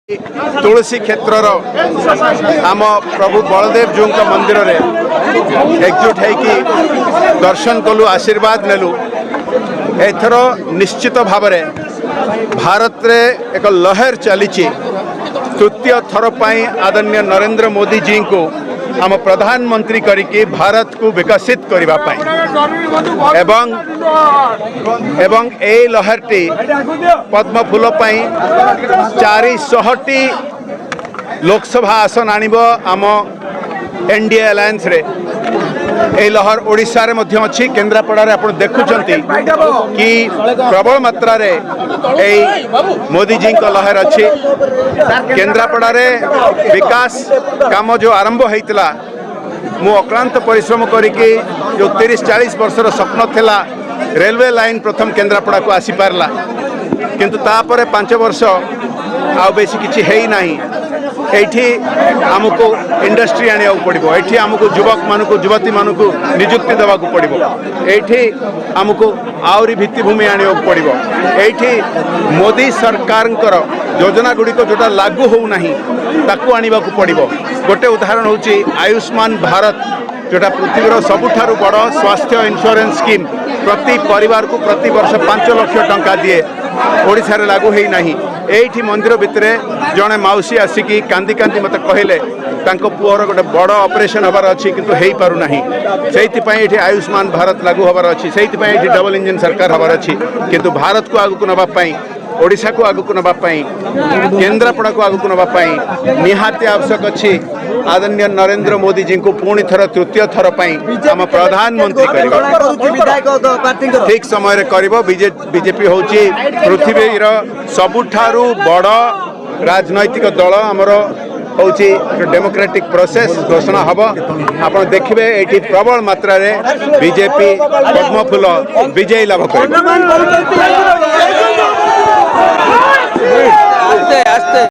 तुलसी क्षेत्र आम प्रभु बलदेव जू मंदिर रे एकजुट है दर्शन कलु आशीर्वाद नेलु। एथर निश्चित भाव भारत रे एक लहर चली तृतीय थर पर आदरणीय नरेंद्र मोदी जी को आम प्रधानमंत्री करिकी भारत को विकसित करने एवं ए लहरटी पद्म फूल 400टी लोकसभा आसन आणिब आम एनडीए अलायंस रे। ए लहर ओडिशा रे मध्य अच्छी केन्द्रापड़ा रे आपण देखुचंती कि प्रबल मात्रा रे ए मोदी जी को लहर अच्छी। केन्द्रापड़ा रे विकास काम जो आरंभ होइतला मु अक्लांत परिश्रम करिके जो 30-40 वर्षर स्वप्न थिला रेलवे लाइन प्रथम केन्द्रापड़ा को आसी पारला, किंतु तापरे 5 वर्ष आ बेसी किछि हेई नाही। एठी आमको इंडस्ट्री आनिया पड़ो, एठी आमको युवक मानक युवती मानक निजुक्ति देवा पड़ो, एठी आमको आहरी भित्तिभूमि आनिया पड़ो, एठी मोदी सरकार योजना गुड़िक जोटा लागू हो नहीं ताकू आनिबा पड़ो। गोटे उदाहरण होची आयुष्मान भारत जोटा पृथ्वीर सबुठारु बड़ स्वास्थ्य इंश्योरेंस स्कीम प्रति परिवार को प्रति वर्ष 5 लाख टंका दिए, ओडिशा रे लागू है नहीं। एठी मंदिर भितरे जड़े मौसी आसिकी कांदी कांदी मत कहले पुअर गोटे बड़ ऑपरेशन हबार अच्छी किंतु हेई पारु नाही। से आयुष्मान भारत लागू हबार अच्छी, से डबल इंजन सरकार हबार अच्छी, किंतु भारत को आगु नापी ओडिशा को आगु नापी केन्द्रापड़ा को आगु नापी निहाती आवश्यक अच्छी आदरणीय नरेंद्र मोदी जी को पुणी थर तृतीय थर पर आम प्रधानमंत्री ठीक समय बीजेपी हूँ पृथ्वीर सबुठारु बड़ राजनैतिक दल आमर हूँ डेमोक्रेटिक प्रोसेस घोषणा हम। आप देखिए ये प्रबल मात्रा रे बीजेपी पद्मफूल विजयी लाभ कर।